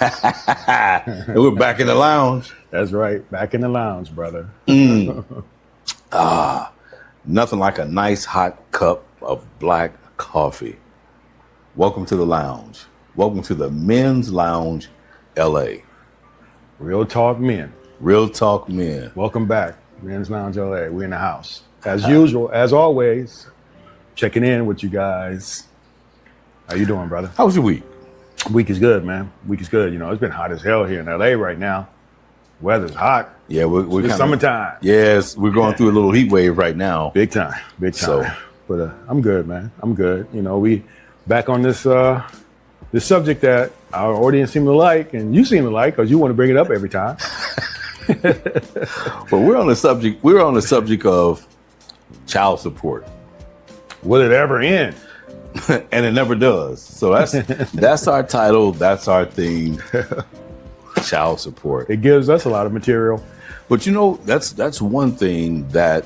And we're back in the lounge. That's right. Back in the lounge, brother. Nothing like a nice hot cup of black coffee. Welcome to the lounge. Welcome to the Men's Lounge, LA. Real talk men. Real talk men. Welcome back. Men's Lounge, LA. We're in the house. As usual, as always, checking in with you guys. How you doing, brother? How was your week? Week is good, man. Week is good. You know, it's been hot as hell here in LA right now. Weather's hot. Yeah, we're It's summertime. Yes, we're going through a little heat wave right now. Big time. Big time. So, but I'm good, man. I'm good. You know, we back on this this subject that our audience seem to like, and you seem to like because you want to bring it up every time. but we're on the subject. We're on the subject of child support. Will it ever end? And it never does. So that's our title. That's our theme. Child support. It gives us a lot of material. But you know, that's one thing that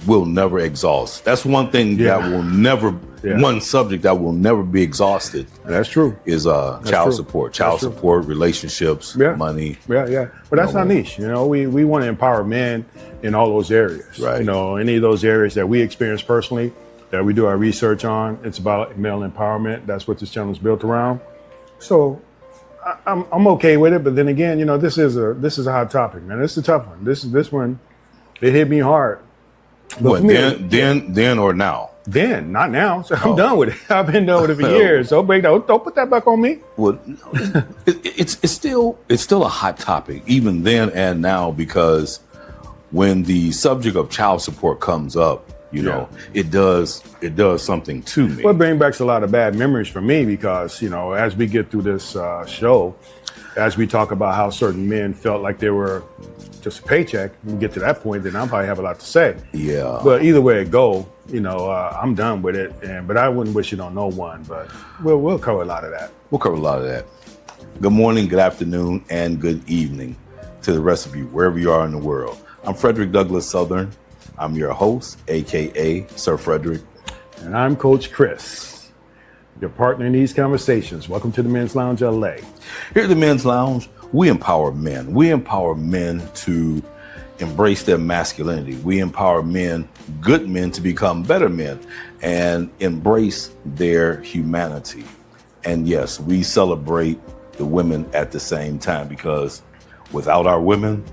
will never exhaust. That's one thing that will never, one subject that will never be exhausted. That's true. Is child support. Child support, relationships, money. Yeah. But that's our niche. You know, we want to empower men in all those areas. Right. You know, any of those areas that we experience personally, that we do our research on. It's about male empowerment. That's what this channel is built around. So I'm okay with it, but then again, you know, this is a hot topic, man. This is a tough one. This one, it hit me hard. But then or now? Then, not now. So I'm done with it. I've been done with it for years. So don't put that back on me. Well, it's still a hot topic, even then and now, because when the subject of child support comes up, you know, it does something to me. Well, it brings back a lot of bad memories for me because, you know, as we get through this show, as we talk about how certain men felt like they were just a paycheck, and get to that point, then I'll probably have a lot to say. Yeah. But either way it go, you know, I'm done with it. But I wouldn't wish it on no one. But we'll cover a lot of that. We'll cover a lot of that. Good morning, good afternoon, and good evening to the rest of you, wherever you are in the world. I'm Frederick Douglass Southern. I'm your host, a.k.a. Sir Frederick. And I'm Coach Chriss, your partner in these conversations. Welcome to the Men's Lounge, LA. Here at the Men's Lounge, we empower men. We empower men to embrace their masculinity. We empower men, good men, to become better men and embrace their humanity. And yes, we celebrate the women at the same time, because without our women,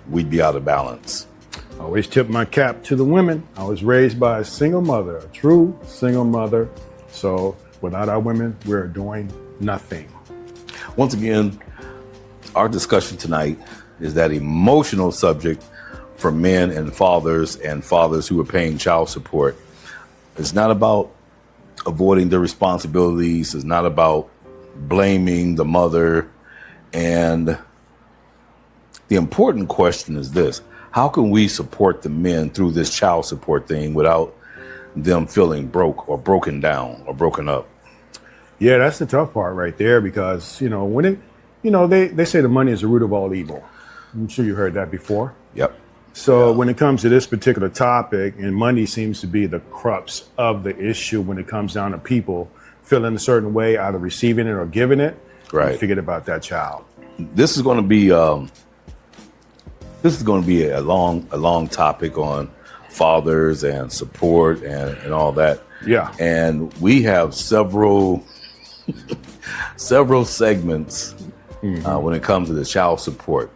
we'd be out of balance. I always tip my cap to the women. I was raised by a single mother, a true single mother. So without our women, we're doing nothing. Once again, our discussion tonight is that emotional subject for men and fathers who are paying child support. It's not about avoiding their responsibilities. It's not about blaming the mother. And the important question is this: how can we support the men through this child support thing without them feeling broke or broken down or broken up? Yeah, that's the tough part right there, because, you know, they say the money is the root of all evil. I'm sure you heard that before. Yep. So when it comes to this particular topic, and money seems to be the crux of the issue when it comes down to people feeling a certain way, either receiving it or giving it. Right. Forget about that child. This is going to be a long topic on fathers and support and all that. Yeah. And we have several segments when it comes to the child support.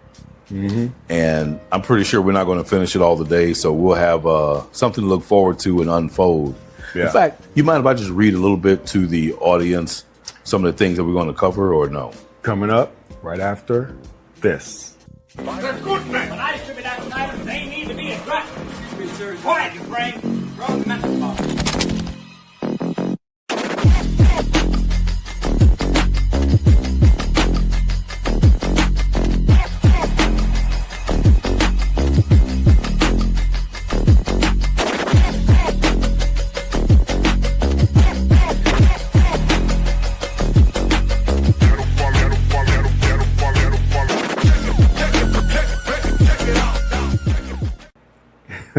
Mm-hmm. And I'm pretty sure we're not going to finish it all today, so we'll have something to look forward to and unfold. Yeah. In fact, you mind if I just read a little bit to the audience some of the things that we're going to cover, or no? Coming up right after this. They're good men, but I should be that silent. They need to be addressed. Excuse me, sir. Quiet, you brain. Wrong message box.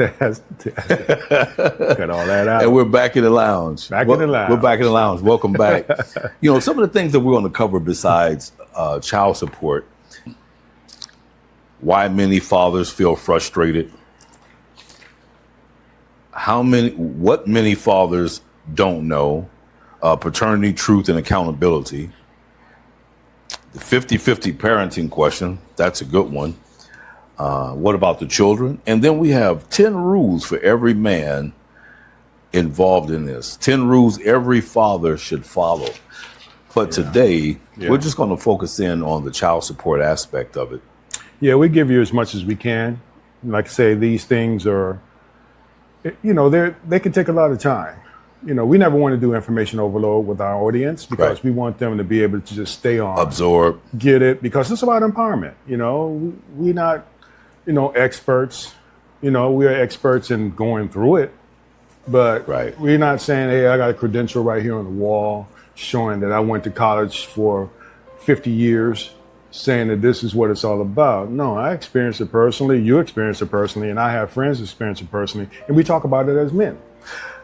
Cut all that out. And we're back in the lounge. Back in the lounge. We're back in the lounge. Welcome back. Some of the things that we're going to cover besides child support, why many fathers feel frustrated, what many fathers don't know, paternity, truth, and accountability, the 50-50 parenting question, that's a good one. What about the children? And then we have 10 rules for every man involved in this. 10 rules every father should follow. But today, we're just going to focus in on the child support aspect of it. Yeah, we give you as much as we can. Like I say, these things are, they can take a lot of time. We never want to do information overload with our audience because we want them to be able to just stay on. Absorb. Get it, because it's about empowerment. We're not, experts. We're experts in going through it. But we're not saying, hey, I got a credential right here on the wall showing that I went to college for 50 years, saying that this is what it's all about. No, I experienced it personally. You experienced it personally. And I have friends who experience it personally. And we talk about it as men.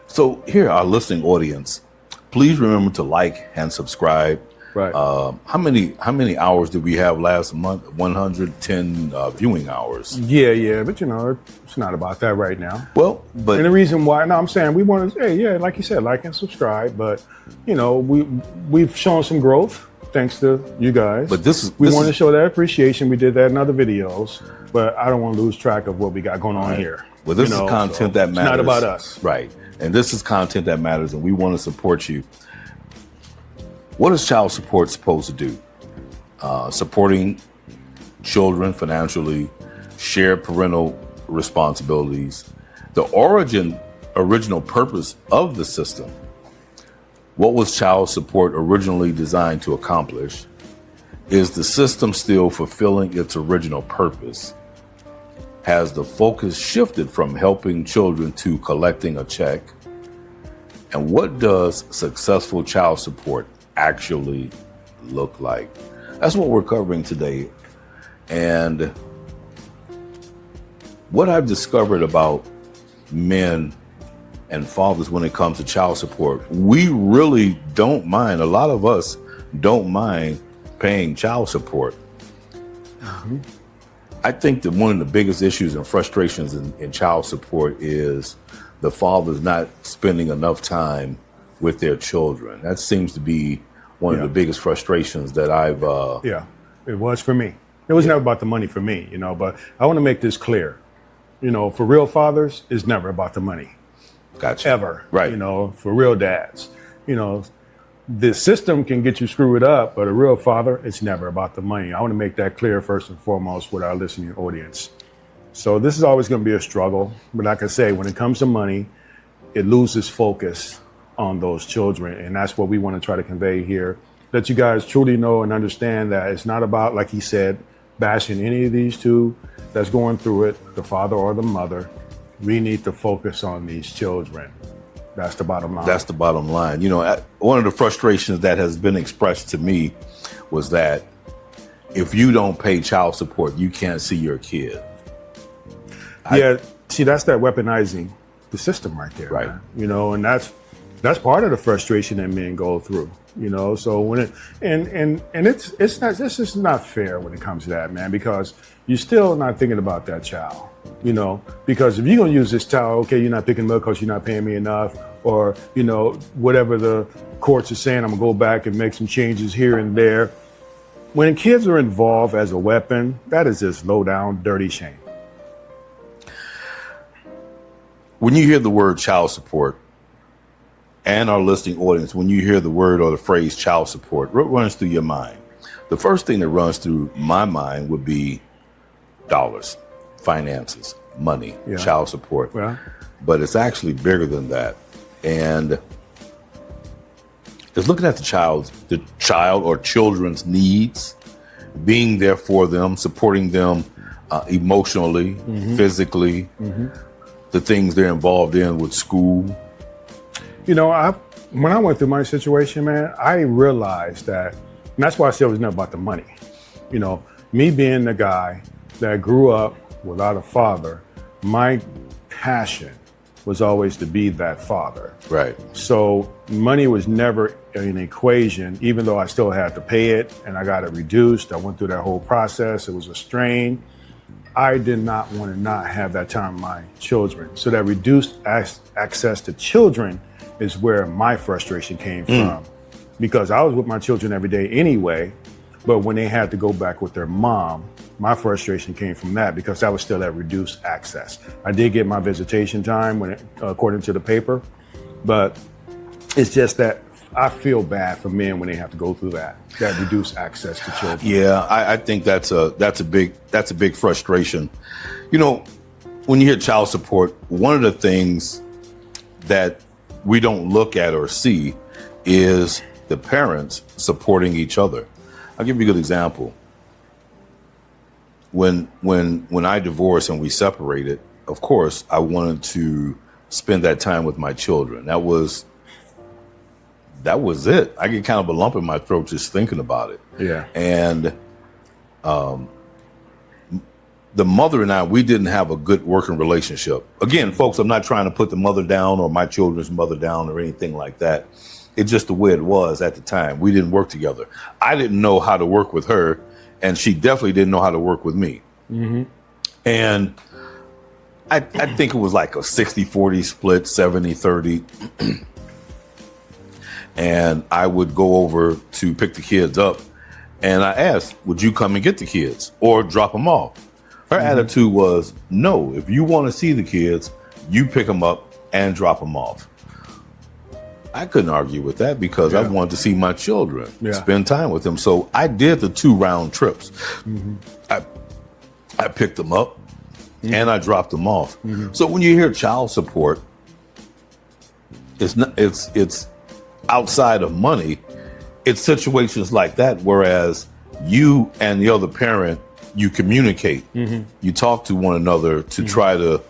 So here, our listening audience, please remember to like and subscribe. Right. How many hours did we have last month? 110 viewing hours. Yeah, but it's not about that right now. Well, but and the reason why, I'm saying we want to, like you said, like and subscribe. But we've shown some growth thanks to you guys. But we want to show that appreciation. We did that in other videos, but I don't want to lose track of what we got going on here. Well, this is content that matters. It's not about us, right? And this is content that matters, and we want to support you. What is child support supposed to do? Supporting children financially, share parental responsibilities, the original purpose of the system. What was child support originally designed to accomplish? Is the system still fulfilling its original purpose? Has the focus shifted from helping children to collecting a check? And what does successful child support actually look like? That's what we're covering today. And what I've discovered about men and fathers when it comes to child support, we really don't mind. A lot of us don't mind paying child support. Mm-hmm. I think that one of the biggest issues and frustrations in child support is the fathers not spending enough time with their children. That seems to be one of the biggest frustrations that I've... it was for me. It was never about the money for me, but I want to make this clear. For real fathers, it's never about the money. Gotcha. Ever. Right. For real dads. The system can get you screwed up, but a real father, it's never about the money. I want to make that clear first and foremost with our listening audience. So this is always going to be a struggle. But like I say, when it comes to money, it loses focus on those children. And that's what we want to try to convey here, that you guys truly know and understand that it's not about, like he said, bashing any of these two that's going through it, the father or the mother. We need to focus on these children. That's the bottom line. That's the bottom line. One of the frustrations that has been expressed to me was that if you don't pay child support, you can't see your kid. See, that's that weaponizing the system right there. Right. Man. And that's part of the frustration that men go through. So when it's not fair when it comes to that, man, because you're still not thinking about that child. Because if you're going to use this child, okay, you're not picking them up because you're not paying me enough, or, whatever the courts are saying, I'm going to go back and make some changes here and there. When kids are involved as a weapon, that is just low down, dirty shame. When you hear the word child support, and our listening audience, when you hear the word or the phrase child support, what runs through your mind? The first thing that runs through my mind would be dollars, finances, money, child support. Yeah. But it's actually bigger than that. And it's looking at the child or children's needs, being there for them, supporting them emotionally, physically, the things they're involved in with school. When I went through my situation, man, I realized that, and that's why I said it was never about the money. Me being the guy that grew up without a father, my passion was always to be that father. Right. So money was never an equation, even though I still had to pay it and I got it reduced. I went through that whole process. It was a strain. I did not want to not have that time with my children. So that reduced access to children is where my frustration came from, because I was with my children every day anyway. But when they had to go back with their mom, my frustration came from that, because that was still that reduced access. I did get my visitation time according to the paper, but it's just that I feel bad for men when they have to go through that reduced access to children. Yeah, I think that's a big frustration. You know, when you hear child support, one of the things that we don't look at or see is the parents supporting each other. I'll give you a good example. When I divorced and we separated, of course, I wanted to spend that time with my children. That was it. I get kind of a lump in my throat just thinking about it. Yeah. And the mother and I, we didn't have a good working relationship. Again, folks, I'm not trying to put the mother down or my children's mother down or anything like that. It's just the way it was at the time. We didn't work together. I didn't know how to work with her, and she definitely didn't know how to work with me. Mm-hmm. And I think it was like a 60-40 split, 70-30. And I would go over to pick the kids up, and I asked, would you come and get the kids or drop them off? Her attitude was, no, if you want to see the kids, you pick them up and drop them off. I couldn't argue with that, because I wanted to see my children, spend time with them. So I did the 2 round trips. Mm-hmm. I picked them up and I dropped them off. Mm-hmm. So when you hear child support, it's outside of money. It's situations like that, whereas you and the other parent, you communicate, you talk to one another to try to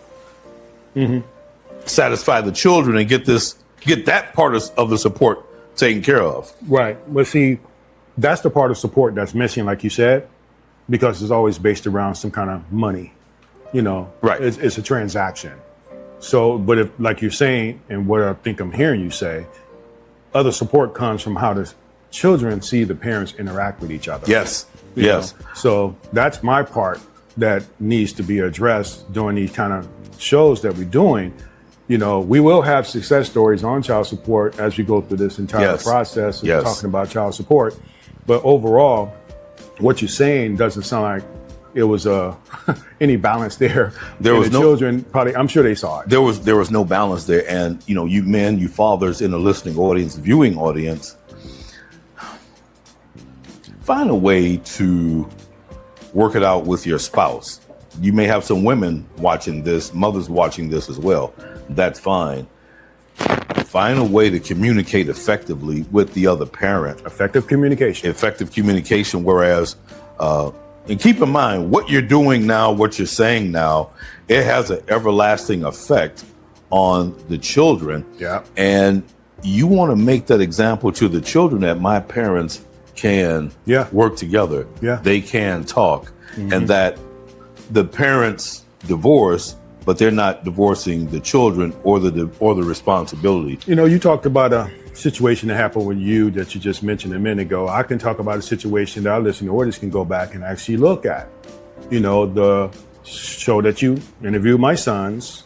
satisfy the children and get that part of the support taken care of. Right. But see, that's the part of support that's missing, like you said, because it's always based around some kind of money. You know, right. It's a transaction. So, but if, like you're saying, and what I think I'm hearing you say, other support comes from how the children see the parents interact with each other. Yes. You Yes. know? So that's my part that needs to be addressed during these kind of shows that we're doing. You know, we will have success stories on child support as we go through this entire process of talking about child support. But overall, what you're saying doesn't sound like it was any balance there. There was no children. Probably, I'm sure they saw it. There was no balance there, and you know, you men, you fathers in the listening audience, viewing audience, find a way to work it out with your spouse. You may have some women watching this, mothers watching this as well. That's fine. Find a way to communicate effectively with the other parent. Effective communication. Whereas, and keep in mind what you're doing now, what you're saying now, it has an everlasting effect on the children. Yeah. And you want to make that example to the children that my parents can work together. Yeah. They can talk, and that the parents divorce, but they're not divorcing the children or the responsibility. You know, you talked about a situation that happened with you that you just mentioned a minute ago. I can talk about a situation that our listening audience can go back and actually look at. You know, the show that you interviewed my sons.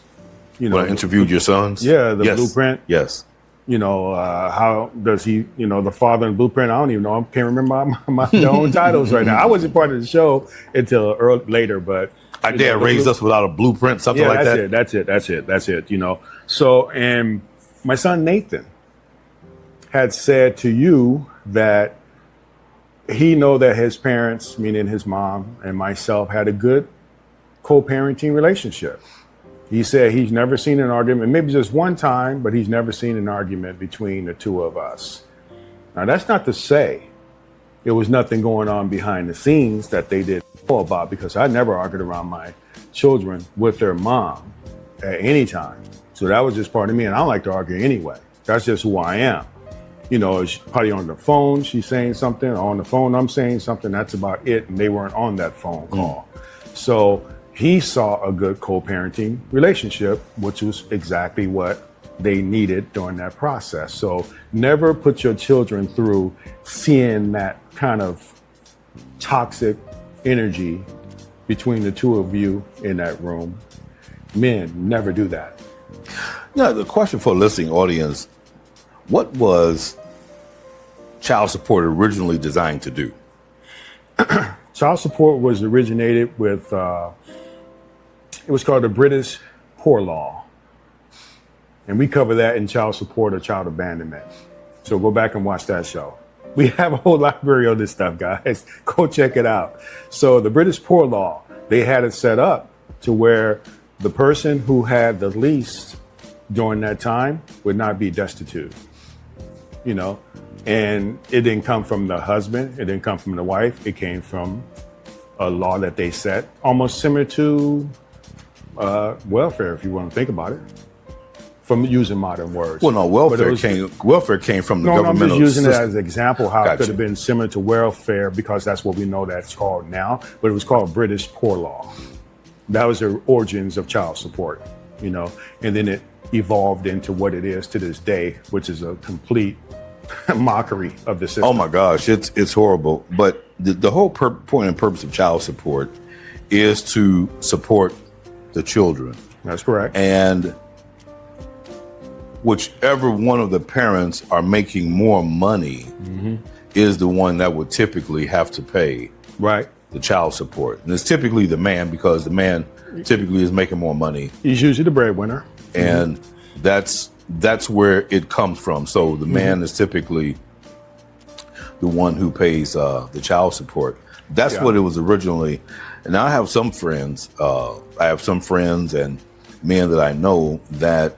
You know, when I interviewed your sons? Yeah, the Blueprint. Yes. You know, how does he, you know, the father in Blueprint, I don't even know. I can't remember my own titles right now. I wasn't part of the show until later, but. Our dad raised us without a blueprint, something like that. That's it, you know. So, and my son Nathan had said to you that he know that his parents, meaning his mom and myself, had a good co-parenting relationship. He said he's never seen an argument, maybe just one time, but he's never seen an argument between the two of us. Now, that's not to say there was nothing going on behind the scenes that they didn't know about, because I never argued around my children with their mom at any time. So that was just part of me, and I don't like to argue anyway. That's just who I am. You know, it's probably on the phone, she's saying something, or on the phone, I'm saying something, that's about it, and they weren't on that phone call. So he saw a good co-parenting relationship, which was exactly what they needed during that process. So never put your children through seeing that kind of toxic energy between the two of you in that room. Men, never do that. Now, the question for a listening audience, what was child support originally designed to do? Child support was originated with, it was called the British Poor Law. And we cover that in child support or child abandonment. So go back and watch that show. We have a whole library on this stuff, guys. Go check it out. So the British Poor Law, they had it set up to where the person who had the least during that time would not be destitute, you know, and it didn't come from the husband. It didn't come from the wife. It came from a law that they set, almost similar to welfare, if you want to think about it, from using modern words. Well, no, welfare came from the governmental I'm just using system. it as an example how Gotcha. it could have been similar to welfare, because that's what we know that's called now, but it was called British Poor Law. That was the origins of child support, you know, and then it evolved into what it is to this day, which is a complete mockery of the system. Oh my gosh, it's horrible. But the whole point and purpose of child support is to support the children. That's correct. And whichever one of the parents are making more money is the one that would typically have to pay Right. the child support. And it's typically the man, because the man typically is making more money. He's usually the breadwinner. And that's where it comes from. So the man is typically the one who pays the child support. That's what it was originally. And I have some friends. And men that I know that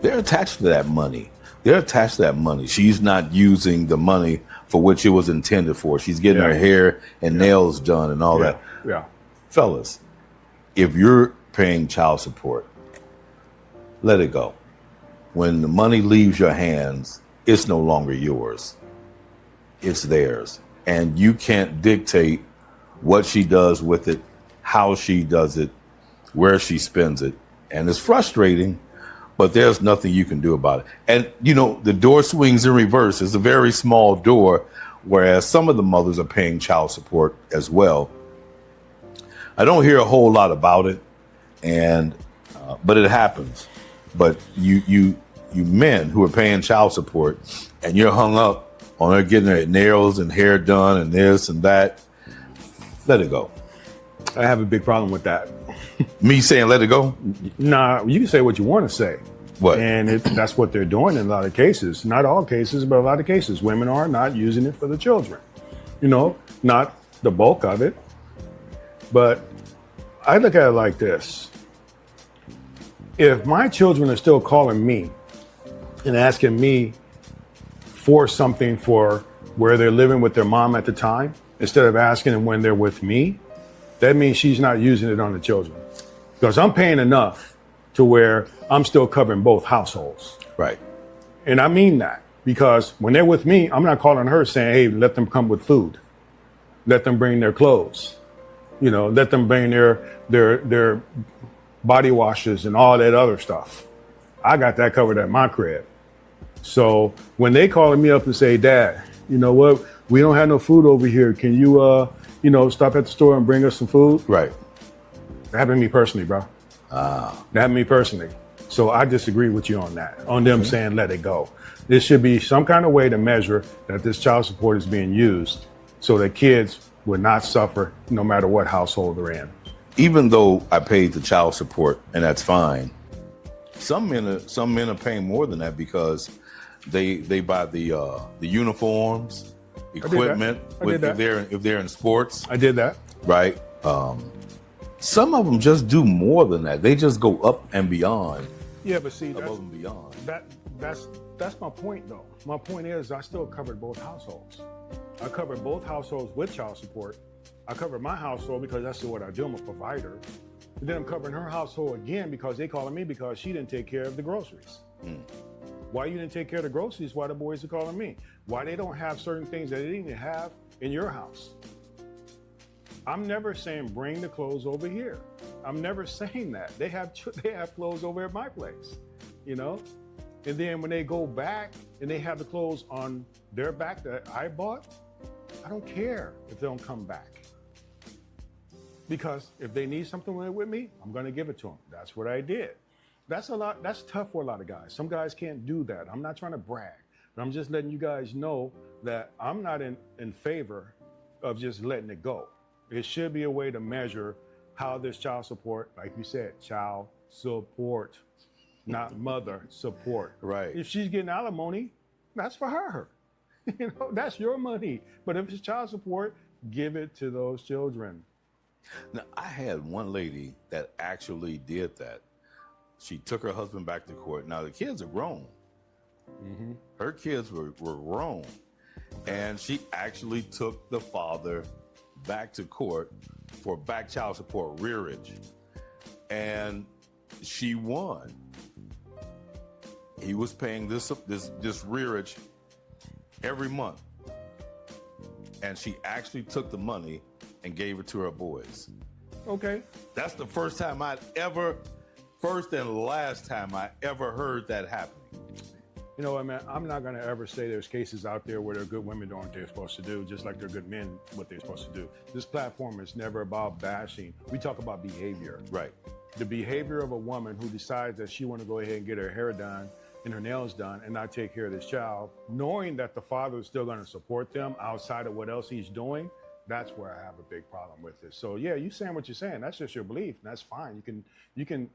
they're attached to that money. They're attached to that money. She's not using the money for which it was intended for. She's getting her hair and nails done and all that. Yeah. Fellas, if you're paying child support, let it go. When the money leaves your hands, it's no longer yours. It's theirs. And you can't dictate what she does with it, how she does it, where she spends it. And it's frustrating, but there's nothing you can do about it. And, you know, the door swings in reverse. It's a very small door, whereas some of the mothers are paying child support as well. I don't hear a whole lot about it, and but it happens. But you men who are paying child support and you're hung up on her getting her nails and hair done and this and that, let it go. I have a big problem with that. Me saying let it go? Nah, you can say what you want to say. What? And that's what they're doing in a lot of cases. Not all cases, but a lot of cases. Women are not using it for the children. You know, not the bulk of it. But I look at it like this. If my children are still calling me and asking me for something for where they're living with their mom at the time, instead of asking them when they're with me, that means she's not using it on the children. Because I'm paying enough to where I'm still covering both households. Right. And I mean that, because when they're with me, I'm not calling her saying, hey, let them come with food. Let them bring their clothes. You know, let them bring their body washes and all that other stuff. I got that covered at my crib. So when they calling me up and say, Dad, you know what? We don't have no food over here. Can you, stop at the store and bring us some food? Right. That happened to me personally, bro. That happened to me personally. So I disagree with you on that, on them saying let it go. There should be some kind of way to measure that this child support is being used so that kids would not suffer no matter what household they're in. Even though I paid the child support, and that's fine, some men are paying more than that because they buy the uniforms, equipment if they're in sports. I did that. Right. Some of them just do more than that. They just go up and beyond. Yeah, but see, above and beyond. That's my point, though. My point is I still covered both households. I covered both households with child support. I covered my household because that's what I do. I'm a provider. And then I'm covering her household again because they calling me because she didn't take care of the groceries. Why you didn't take care of the groceries? Why the boys are calling me? Why they don't have certain things that they didn't even have in your house? I'm never saying bring the clothes over here. I'm never saying that. They have clothes over at my place, you know? And then when they go back and they have the clothes on their back that I bought, I don't care if they don't come back. Because if they need something with me, I'm going to give it to them. That's what I did. That's tough for a lot of guys. Some guys can't do that. I'm not trying to brag, but I'm just letting you guys know that I'm not in favor of just letting it go. It should be a way to measure how this child support, like you said, child support, not mother support. Right. If she's getting alimony, that's for her. You know, that's your money. But if it's child support, give it to those children. Now, I had one lady that actually did that. She took her husband back to court. Now, the kids are grown. Mm-hmm. Her kids were grown. And she actually took the father back to court for back child support rearage. And she won. He was paying this rearage every month. And she actually took the money and gave it to her boys. Okay. That's the first and last time I ever heard that happening. You know what, man? I'm not going to ever say there's cases out there where they're good women doing what they're supposed to do, just like they're good men what they're supposed to do. This platform is never about bashing. We talk about behavior. Right. The behavior of a woman who decides that she want to go ahead and get her hair done and her nails done and not take care of this child, knowing that the father is still going to support them outside of what else he's doing, that's where I have a big problem with this. So yeah, you saying what you're saying. That's just your belief. And that's fine. You can,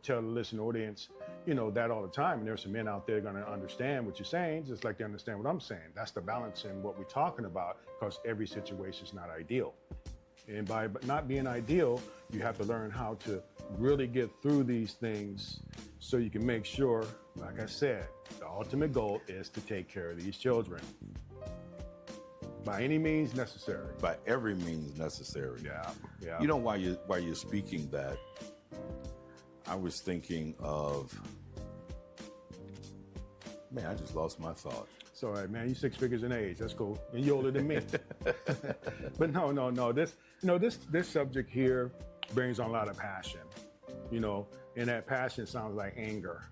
tell the listening audience, that all the time. And there's some men out there going to understand what you're saying, just like they understand what I'm saying. That's the balance in what we're talking about, because every situation is not ideal. And by not being ideal, you have to learn how to really get through these things so you can make sure, like I said, the ultimate goal is to take care of these children. By any means necessary. By every means necessary. Yeah. You know, while you're speaking that, I was thinking of, man, I just lost my thought. It's all right, man. You 6 figures in age. That's cool. And you're older than me. But no. This subject here brings on a lot of passion, and that passion sounds like anger,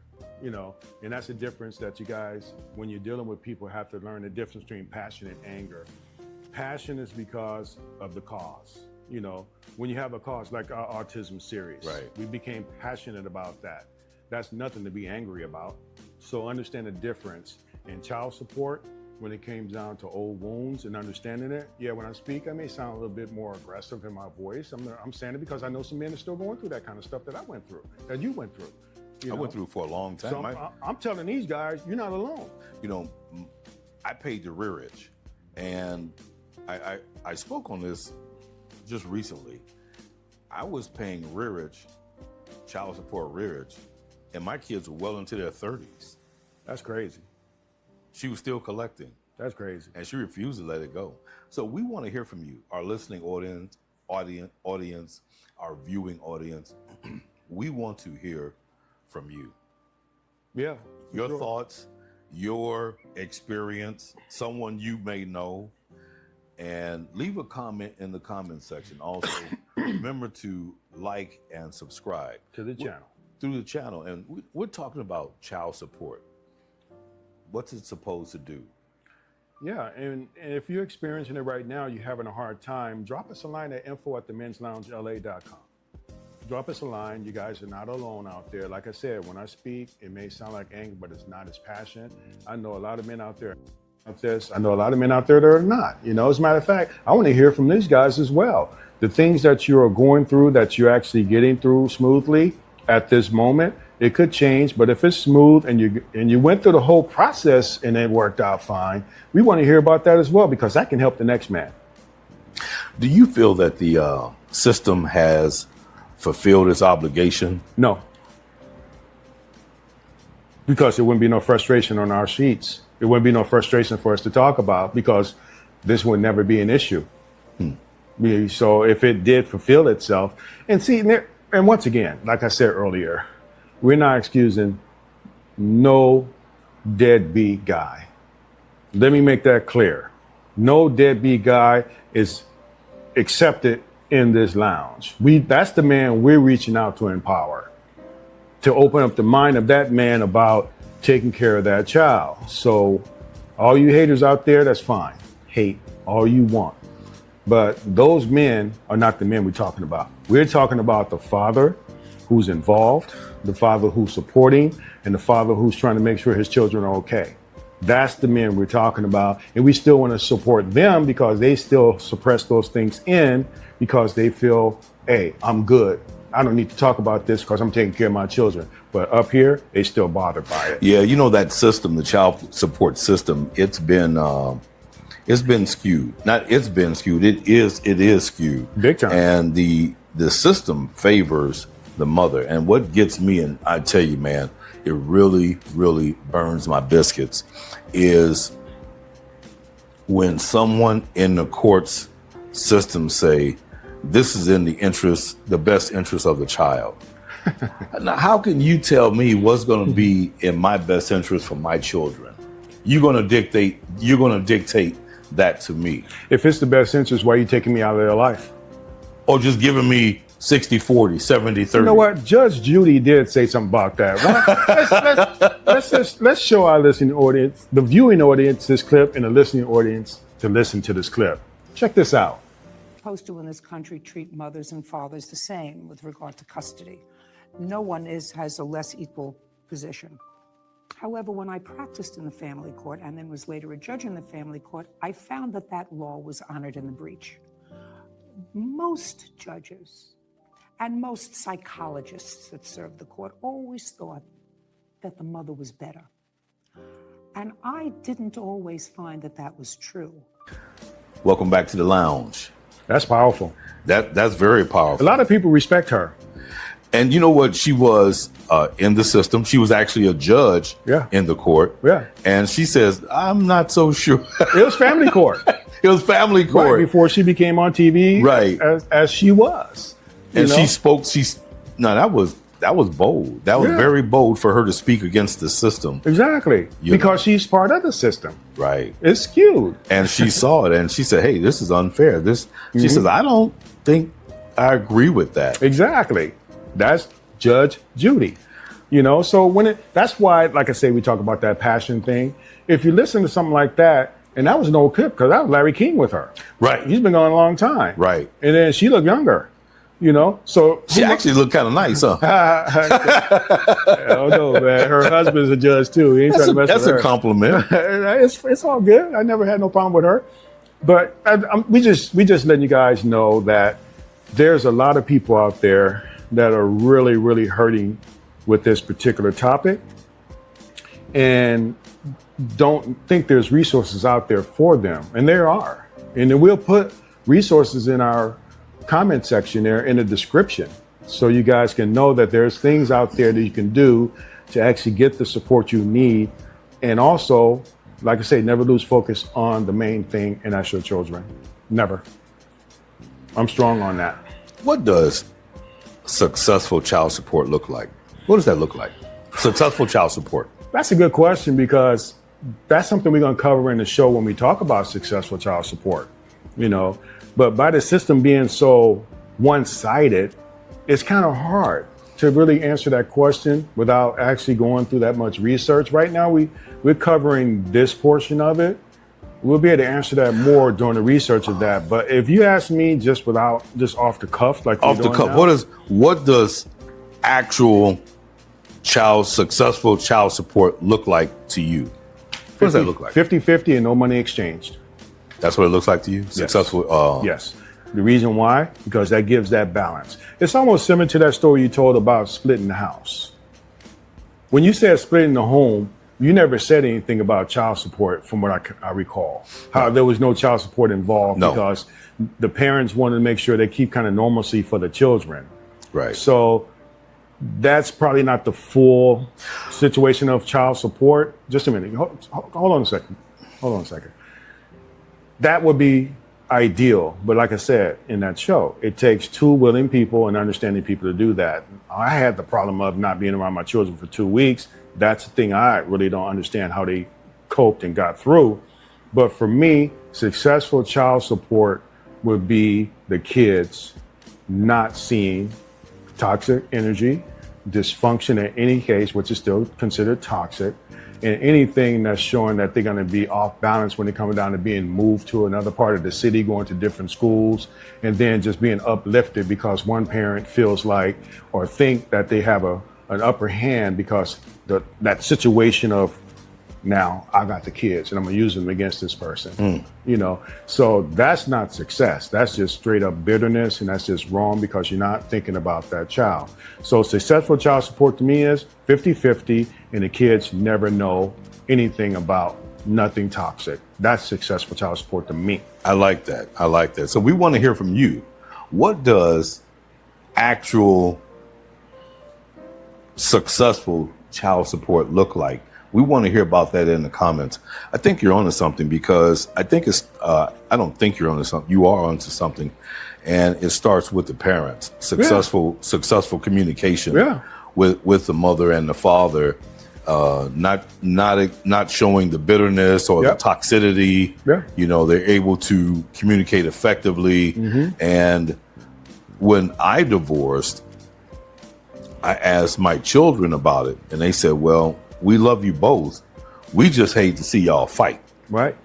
and that's the difference that you guys, when you're dealing with people, have to learn the difference between passion and anger. Passion is because of the cause. When you have a cause like our autism series, right, we became passionate about that. That's nothing to be angry about. So understand the difference in child support when it came down to old wounds and understanding it. Yeah, when I speak, I may sound a little bit more aggressive in my voice. I'm saying it because I know some men are still going through that kind of stuff that I went through, that you went through. I went through for a long time. So I'm telling these guys, you're not alone. I paid the rearage, and I spoke on this just recently. I was paying rearage, child support rearage, and my kids were well into their 30s. That's crazy. She was still collecting. That's crazy. And she refused to let it go. So we want to hear from you, our listening audience, our viewing audience. We want to hear from you. Yeah. Your thoughts, your experience, someone you may know, and leave a comment in the comment section. Also, remember to like and subscribe to the channel. Through the channel. And we're talking about child support. What's it supposed to do? Yeah, and if you're experiencing it right now, you're having a hard time, drop us a line at info@themensloungela.com. Drop us a line. You guys are not alone out there. Like I said, when I speak, it may sound like anger, but it's not as passionate. I know a lot of men out there like this. I know a lot of men out there that are not. As a matter of fact, I want to hear from these guys as well. The things that you are going through, that you're actually getting through smoothly at this moment, it could change, but if it's smooth and you went through the whole process and it worked out fine, we want to hear about that as well, because that can help the next man. Do you feel that the system has fulfilled its obligation? No. Because there wouldn't be no frustration on our sheets. There wouldn't be no frustration for us to talk about, because this would never be an issue. So if it did fulfill itself, and once again, like I said earlier, we're not excusing no deadbeat guy. Let me make that clear. No deadbeat guy is accepted in this lounge. That's the man we're reaching out to empower, to open up the mind of that man about taking care of that child. So all you haters out there, that's fine. Hate all you want. But those men are not the men we're talking about. We're talking about the father who's involved, the father who's supporting, and the father who's trying to make sure his children are okay. That's the men we're talking about. And we still want to support them because they still suppress those things in because they feel, hey, I'm good. I don't need to talk about this because I'm taking care of my children. But up here, they still bothered by it. Yeah, you know, that system, the child support system, it's been skewed. Not it's been skewed. It is skewed. Big time. And the system favors the mother. And what gets me, and I tell you, man, it really, really burns my biscuits, is when someone in the courts system say, this is in the best interest of the child. Now, how can you tell me what's going to be in my best interest for my children? You're going to dictate that to me. If it's the best interest, why are you taking me out of their life? Or just giving me 60-40, 70-30. You know what? Judge Judy did say something about that. Let's show our listening audience, the viewing audience, this clip, and the listening audience to listen to this clip. Check this out. Supposed to in this country treat mothers and fathers the same with regard to custody. No one has a less equal position. However, when I practiced in the family court and then was later a judge in the family court, I found that law was honored in the breach. Most judges and most psychologists that served the court always thought that the mother was better. And I didn't always find that was true. Welcome back to the lounge. That's powerful. That's very powerful. A lot of people respect her. And you know what? She was in the system. She was actually a judge in the court. Yeah. And she says, I'm not so sure. It was family court. It was family court. Right before she became on TV. Right. As she was. And she spoke. That was bold. That was very bold for her to speak against the system. Exactly. Because she's part of the system. Right. It's skewed. And she saw it and she said, hey, this is unfair. She says, I don't think I agree with that. Exactly. That's Judge Judy. So that's why, like I say, we talk about that passion thing. If you listen to something like that, and that was an old clip because that was Larry King with her. Right. He's been gone a long time. Right. And then she looked younger. So she actually looked kind of nice, huh? Oh no, man. Her husband's a judge too. He ain't trying to mess with her. That's a compliment. It's all good. I never had no problem with her. But we just letting you guys know that there's a lot of people out there that are really, really hurting with this particular topic and don't think there's resources out there for them. And there are. And then we'll put resources in our comment section there in the description so you guys can know that there's things out there that you can do to actually get the support you need. And also, like I say, never lose focus on the main thing, and that's your children. Never. I'm strong on that. What does successful child support look like? What does that look like? Successful child support. That's a good question because that's something we're going to cover in the show when we talk about successful child support, But by the system being so one-sided, it's kind of hard to really answer that question without actually going through that much research. Right now, we're covering this portion of it. We'll be able to answer that more during the research of that. But if you ask me just off the cuff, like off the cuff, what does actual successful child support look like to you? What does that look like? 50-50 and no money exchanged. That's what it looks like to you? Successful? Yes. The reason why? Because that gives that balance. It's almost similar to that story you told about splitting the house. When you said splitting the home, you never said anything about child support from what I recall. How there was no child support involved because the parents wanted to make sure they keep kind of normalcy for the children. Right. So that's probably not the full situation of child support. Just a minute. Hold on a second. That would be ideal. But like I said in that show, it takes two willing people and understanding people to do that. I had the problem of not being around my children for 2 weeks. That's the thing I really don't understand how they coped and got through. But for me, successful child support would be the kids not seeing toxic energy, dysfunction in any case, which is still considered toxic, and anything that's showing that they're going to be off balance when it comes down to being moved to another part of the city, going to different schools, and then just being uplifted because one parent feels like or think that they have an upper hand because that situation of, now I got the kids and I'm gonna use them against this person, so that's not success. That's just straight up bitterness, and that's just wrong because you're not thinking about that child. So successful child support to me is 50-50, and the kids never know anything about nothing toxic. That's successful child support to me. I like that. So we want to hear from you. What does actual successful child support look like? We want to hear about that in the comments. I think you're onto something, because I think I don't think you're onto something. You are onto something. And it starts with the parents. Successful communication with the mother and the father. Not showing the bitterness or the toxicity. They're able to communicate effectively. And when I divorced, I asked my children about it, and they said, well, we love you both. We just hate to see y'all fight. Right.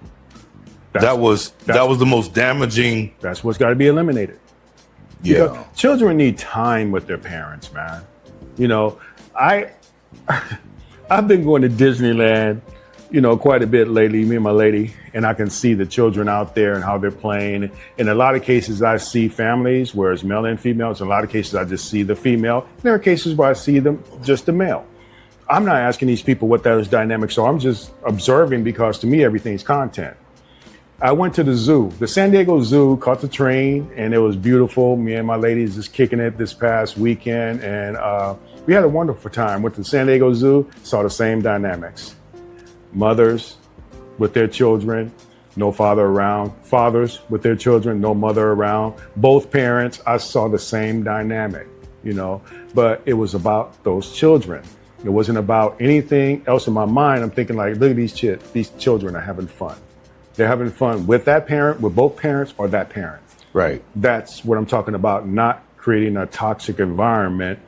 That was the most damaging. That's what's got to be eliminated. Yeah. Because children need time with their parents, man. I've been going to Disneyland, quite a bit lately, me and my lady, and I can see the children out there and how they're playing. In a lot of cases, I see families where it's male and female. In a lot of cases, I just see the female. There are cases where I see them just the male. I'm not asking these people what those dynamics are. I'm just observing, because to me, everything's content. I went to the zoo, the San Diego Zoo, caught the train, and it was beautiful. Me and my ladies just kicking it this past weekend, and we had a wonderful time. Went to the San Diego Zoo, saw the same dynamics. Mothers with their children, no father around. Fathers with their children, no mother around. Both parents, I saw the same dynamic, but it was about those children. It wasn't about anything else in my mind. I'm thinking like, look at these children are having fun. They're having fun with that parent, with both parents, or that parent. Right. That's what I'm talking about, not creating a toxic environment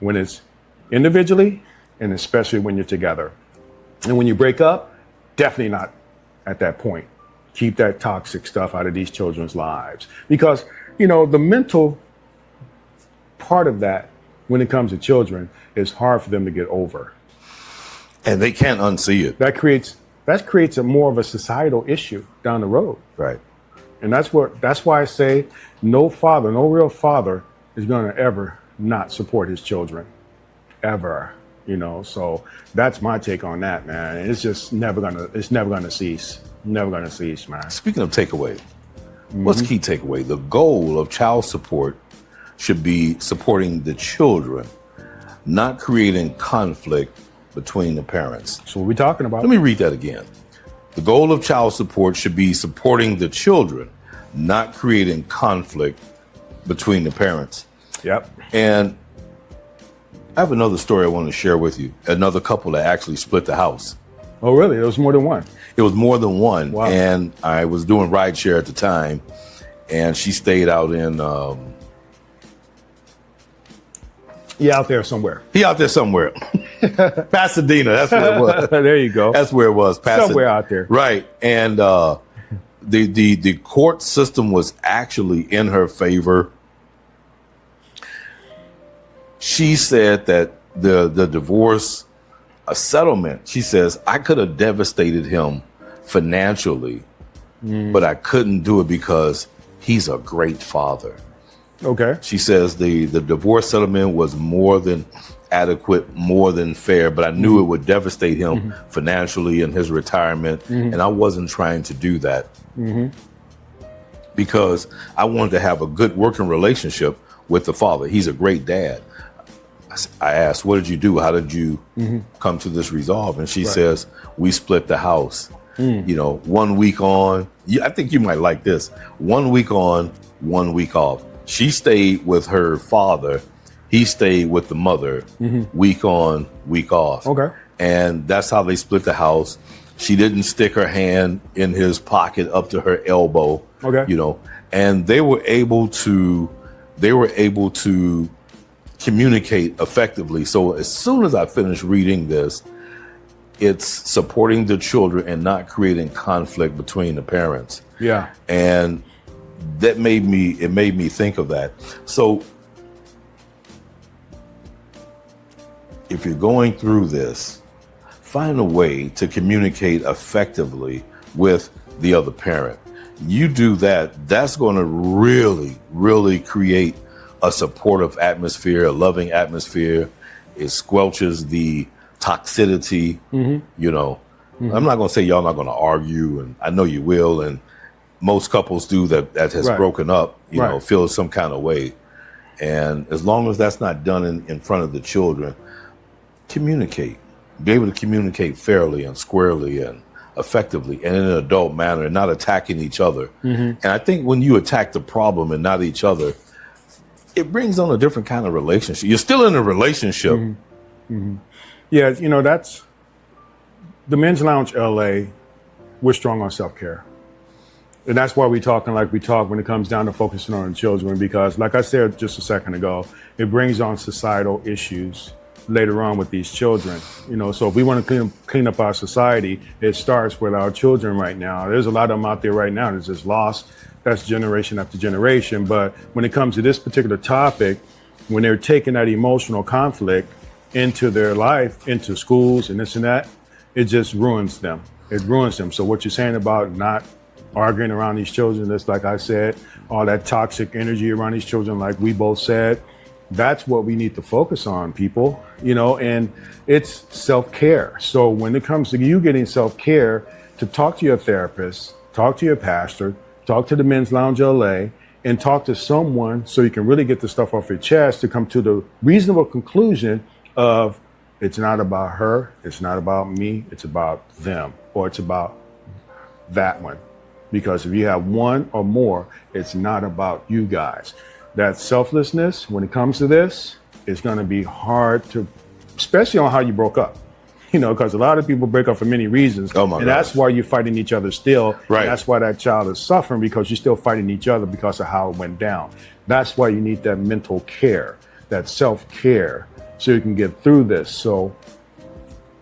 when it's individually, and especially when you're together. And when you break up, definitely not at that point. Keep that toxic stuff out of these children's lives. Because, the mental part of that, when it comes to children, is hard for them to get over. And they can't unsee it. That creates a more of a societal issue down the road. Right. And that's why I say no real father is going to ever not support his children. Ever. So that's my take on that, man. And it's just never gonna cease. Never gonna cease, man. Speaking of takeaway, what's key takeaway? The goal of child support should be supporting the children, not creating conflict between the parents. That's what we're talking about. Let me read that again. The goal of child support should be supporting the children, not creating conflict between the parents. Yep. And I have another story I want to share with you. Another couple that actually split the house. Oh, really? It was more than one? It was more than one. Wow. And I was doing rideshare at the time, and she stayed out in... out there somewhere. He out there somewhere. Pasadena, that's where it was. There you go. That's where it was. Pasadena. Somewhere out there. Right. And the court system was actually in her favor. She said that the divorce, a settlement, she says, I could have devastated him financially, but I couldn't do it because he's a great father. Okay. She says the divorce settlement was more than adequate, more than fair, but I knew it would devastate him financially in his retirement, and I wasn't trying to do that because I wanted to have a good working relationship with the father. He's a great dad. I asked, what did you do? How did you come to this resolve? And she says, we split the house. 1 week on. I think you might like this. 1 week on, 1 week off. She stayed with her father. He stayed with the mother, week on, week off. Okay. And that's how they split the house. She didn't stick her hand in his pocket up to her elbow. Okay. You know, and they were able to communicate effectively. So as soon as I finished reading this, it's supporting the children and not creating conflict between the parents. Yeah. And that made me think of that. So if you're going through this, find a way to communicate effectively with the other parent. You do that, that's going to really, really create a supportive atmosphere, a loving atmosphere. It squelches the toxicity, you know. I'm not going to say y'all not going to argue, and I know you will, and most couples do that has Right. broken up, you know, Right. feel some kind of way. And as long as that's not done in front of the children, communicate. Be able to communicate fairly and squarely and effectively and in an adult manner and not attacking each other. And I think when you attack the problem and not each other, it brings on a different kind of relationship. You're still in a relationship. Yeah, you know, that's the Men's Lounge LA. We're strong on self-care. And that's why we're talking like we talk when it comes down to focusing on the children, because like I said just a second ago, it brings on societal issues later on with these children. You know, so if we want to clean up our society, it starts with our children right now. There's a lot of them out there right now that's just lost. That's generation after generation. But when it comes to this particular topic, when they're taking that emotional conflict into their life, into schools and this and that, it just ruins them. It ruins them. So what you're saying about not arguing around these children, that's like I said, all that toxic energy around these children, like we both said, that's what we need to focus on, people, you know, and it's self-care. So when it comes to you getting self-care, to talk to your therapist, talk to your pastor, talk to the Men's Lounge LA, and talk to someone so you can really get the stuff off your chest to come to the reasonable conclusion of it's not about her, it's not about me, it's about them, or it's about that one. Because if you have one or more, it's not about you guys. That selflessness, when it comes to this, is going to be hard to, especially on how you broke up. You know, because a lot of people break up for many reasons. Oh my and gosh. that's why you're fighting each other still. Right. And that's why that child is suffering, because you're still fighting each other because of how it went down. That's why you need that mental care, that self-care, so you can get through this. So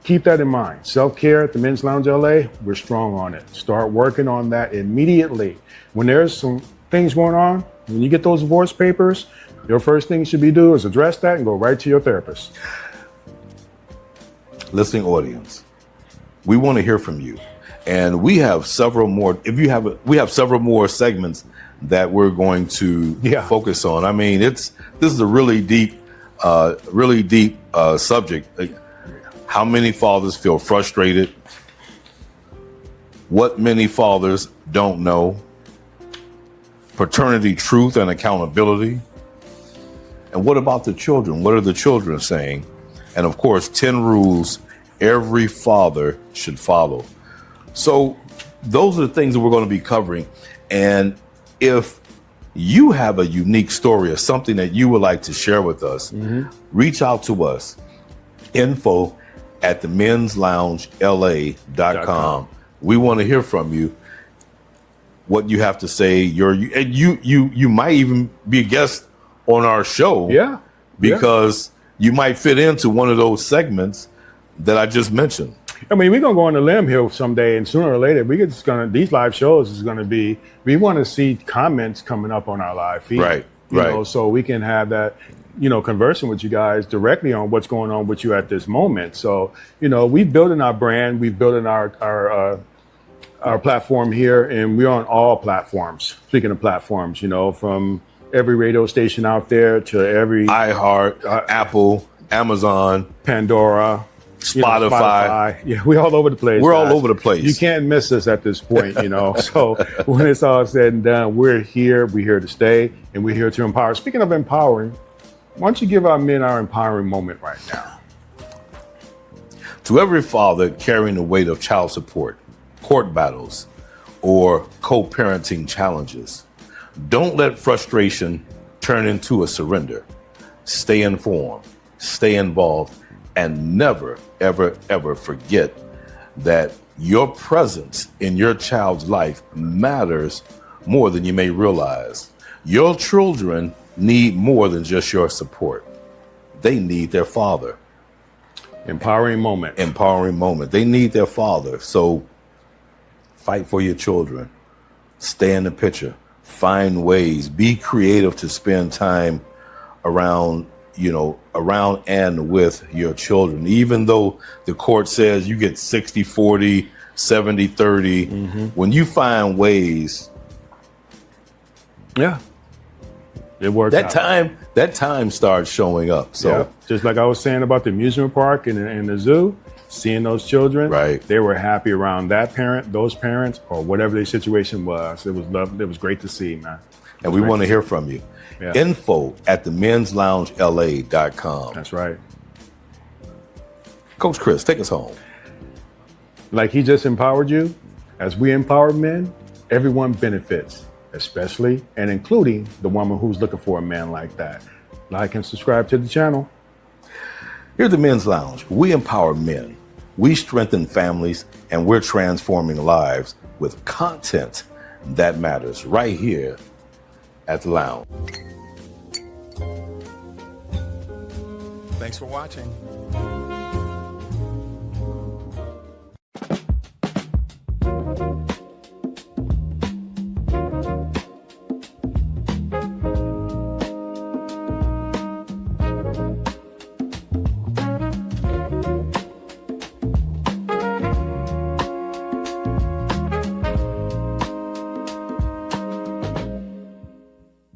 keep that in mind. Self-care at the Men's Lounge LA, we're strong on it. Start working on that immediately. When there's some things going on, when you get those divorce papers, your first thing should be do is address that and go right to your therapist. Listening audience, we want to hear from you, and we have several more. We have several more segments that we're going to focus on. I mean, this is a really deep subject. How many fathers feel frustrated? What many fathers don't know? Paternity truth and accountability. And what about the children? What are the children saying? And of course, 10 rules every father should follow. So those are the things that we're going to be covering. And if you have a unique story or something that you would like to share with us, reach out to us. info@themensloungela.com. We want to hear from you. What you have to say. You might even be a guest on our show. Yeah. Because you might fit into one of those segments that I just mentioned. I mean, we're going to go on a limb here someday, and sooner or later, these live shows is going to be, we want to see comments coming up on our live feed. Right. You know, so we can have that, you know, conversing with you guys directly on what's going on with you at this moment. So, you know, we've building our brand, we've building our platform here, and we're on all platforms. Speaking of platforms, you know, from every radio station out there to every iHeart, Apple, Amazon, Pandora, Spotify. Yeah, we're all over the place. We're guys. all over the place. You can't miss us at this point, you know. So when it's all said and done, we're here to stay, and we're here to empower. Speaking of empowering, why don't you give our men our empowering moment right now? To every father carrying the weight of child support, court battles, or co-parenting challenges, don't let frustration turn into a surrender. Stay informed, stay involved, and never, ever, ever forget that your presence in your child's life matters more than you may realize. Your children need more than just your support. They need their father. Empowering moment. Empowering moment. They need their father. So fight for your children. Stay in the picture. Find ways. Be creative to spend time around and with your children. Even though the court says you get 60-40, 70-30, when you find ways, Yeah. It works out. that time starts showing up. So Yeah. Just like I was saying about the amusement park and the zoo, seeing those children, Right. they were happy around that parent, those parents, or whatever their situation was. It was love. It was great to see, man. and we want to hear from you. Yeah. info@themensloungela.com. That's right. Coach Chriss, take us home. Like he just empowered you, as we empower men, everyone benefits, especially and including the woman who's looking for a man like that. Like and subscribe to the channel. Here at the Men's Lounge, we empower men, we strengthen families, and we're transforming lives with content that matters right here at the Lounge. Thanks for watching.